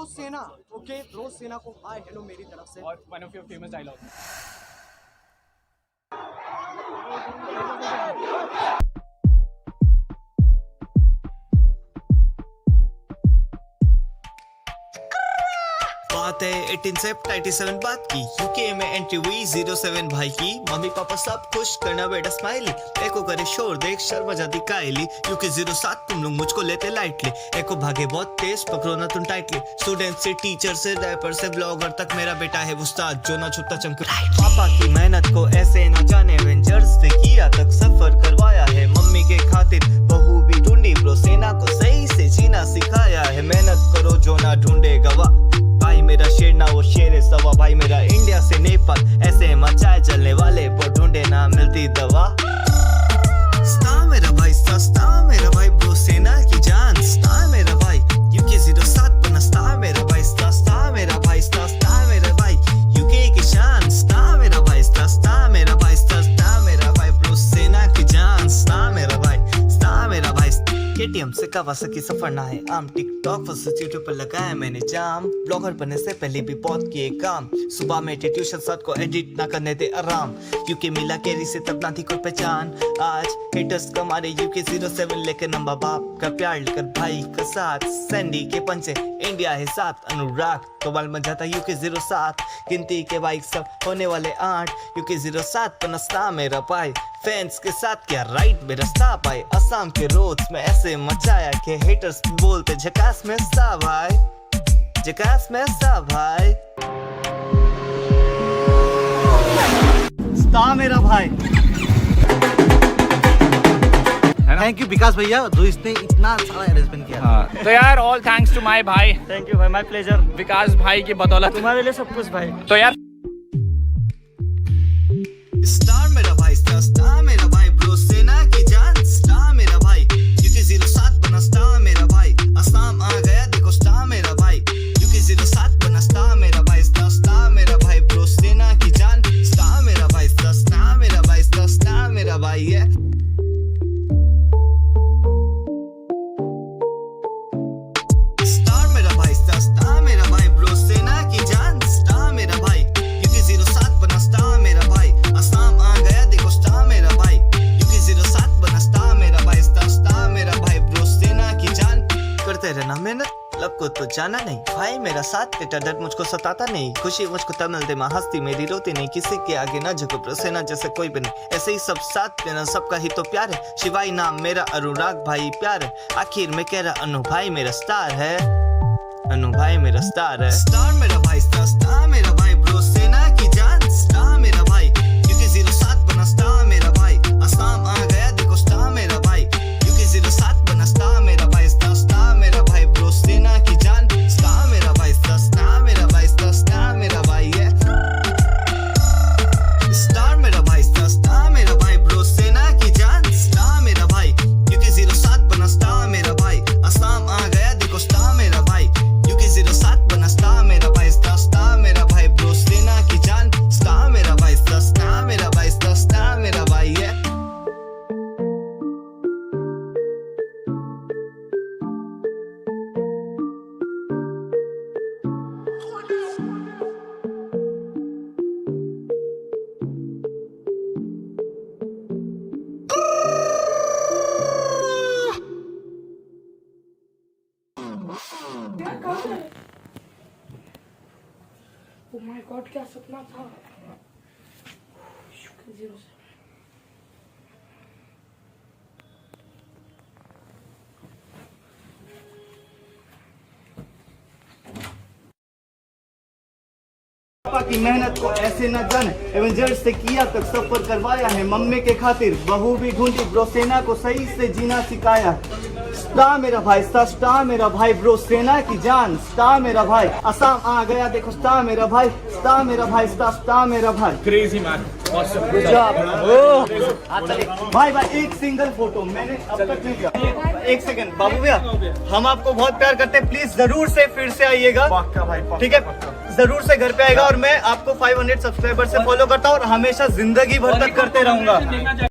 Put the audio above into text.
Bro सेना, okay bro सेना को हाय हेलो मेरी तरफ से। और one of your famous dialogue. बात है 18 से 97 बात की, यूके में एंट्री हुई 07 भाई की। मम्मी पापा सब खुश, करना बेटा स्माइली, एको करे शोर देख शर्मा जाती कायली। यूके 07 तुम लोग मुझको लेते लाइटली, एको भागे बहुत तेज पकड़ो ना तुम टाइटली। स्टूडेंट से टीचर से रैपर से ब्लॉगर तक मेरा बेटा है उस्ताद जो ना छुपता चमक। पापा की मेहनत को ऐसे ना जाने, एवेंजर्स से किया तक सफर करवाया है। मम्मी के खातिर बहू भी ढूंढी, ब्रो सेना को सही से जीना सिखाया है। मेहनत करो जो ना ढूंढे गवा, भाई मेरा शेर ना वो शेर सवा। भाई मेरा इंडिया से नेपाल ऐसे मचाए चलने वाले, पर ढूंढे ना मिलती दवा। स्टार मेरा भाई, स्टार मेरा भाई, ब्रो सेना की जान। स्टार मेरा भाई, यूके 07 बना स्टार मेरा भाई। स्टार मेरा भाई, स्टार मेरा भाई, यूके की शान। स्टार मेरा भाई, स्टार मेरा भाई, स्टार मेरा भाई, ब्रो सेना की जान। स्टार मेरा भाई, स्टार मेरा भाई। KTM से कावासाकी सफर ना है आम, टिकटॉक वर्सेस यूट्यूब पर लगाया मैंने जाम। ब्लॉगर बनने से पहले भी बहुत किए काम, सुबह में ट्यूशन साथ को एडिट ना करने दे आराम। यूके मिला कैरी से तब ना थी कोई पहचान, आज हेटर्स कमारे यूके 07 लेकर नंबर बाप का प्यार लेकर भाई का साथ। सैंडी के पंचे इंडिया है साथ, अनुराग तो बाल में जाता यूके 07। गिनती के बाइक सब होने वाले 8, यूके 07 पर नस्ता मेरा भाई। फैंस के साथ क्या राइट में रास्ता पाए, असम के रोड्स में ऐसे मचाया कि हेटर्स बोलते झकास में सा भाई, झकास में सा भाई। स्टार मेरा भाई। थैंक यू विकास भैया जो इसने इतना सारा अरेंजमेंट किया। हाँ, तो यार ऑल थैंक्स टू माय भाई। थैंक यू भाई, माय प्लेजर। विकास भाई की बदौलत तुम्हारे लिए सब कुछ भाई। तो यार स्टार मेरा भाई, स्टार मेरा भाई, ब्रो सेना की जान। स्टार मेरा भाई, यूके 07 बना स्टार मेरा भाई। असम आ गया देखो स्टार मेरा भाई, यूके 07 बना स्टार मेरा भाई। स्टार मेरा भाई, ब्रो सेना की जान। स्टार मेरा भाई, स्टार मेरा भाई, स्टार मेरा भाई है। स्टार मेरा भाई, स्टार मेरा भाई, ब्रो सेना की जान। स्टार मेरा भाई, यूके 07 बना स्टार मेरा भाई। असम आ गया देखो स्टार मेरा भाई, यूके 07 बना स्टार मेरा भाई। स्टार मेरा भाई, ब्रो सेना की जान। करते रहना मेहनत, लब को तो जाना नहीं। भाई मेरा साथ देता, डर मुझको सताता नहीं। खुशी मुझको तमिल दे, माँ हंसती मेरी रोती नहीं। किसी के आगे ना झुको, ब्रो सेना जैसे कोई भी नहीं। ऐसे ही सब साथ देना, सबका ही तो प्यार है। शिवाई नाम मेरा, अनुराग भाई प्यार है। आखिर में कह रहा अनु भाई मेरा स्टार है, अनु भाई मेरा स्टार है। स्टार मेरा भाई, स्टार मेरा भाई, ब्रो सेना की जान। स्टार मेरा भाई, यूके 07 बना स्टार मेरा भाई। असम आ गया देखो स्टार मेरा भाई, यूके 07 बना स्टार मेरा भाई। स्टार मेरा भाई, ब्रो सेना की जान। स्टार मेरा भाई, स्टार मेरा भाई, स्टार मेरा भाई है। स्टार मेरा भाई, स्टार मेरा भाई, ब्रो सेना की जान। स्टार मेरा भाई, यूके 07 बना स्टार मेरा भाई। असम आ गया देखो स्टार मेरा भाई, यूके 07 बना स्टार मेरा भाई। स्टार मेरा भाई, ब्रो सेना की जान। स्टार मेरा भाई, स्टार मेरा भाई, स्टार मेरा भाई है। Oh my God, क्या सपना था। पापा की मेहनत को ऐसे न जाने, एवेंजर्स से किया तक सफर करवाया है। मम्मी के खातिर बहू भी ढूंढी, ब्रो सेना को सही से जीना सिखाया। स्टार मेरा भाई, स्टार मेरा भाई, ब्रो सेना की जान। स्टार मेरा भाई, असम आ गया देखो स्टार मेरा भाई। स्टार मेरा भाई, स्टार मेरा भाई। Crazy man, awesome, good job. भाई एक सिंगल फोटो मैंने अब तक नहीं लिया। एक सेकंड बाबू भैया, हम आपको बहुत प्यार करते हैं, प्लीज जरूर से फिर से आइएगा। ठीक है, जरूर से घर पे आएगा। और मैं आपको 500 सब्सक्राइबर से फॉलो करता हूँ और हमेशा जिंदगी भर तक करते रहूंगा।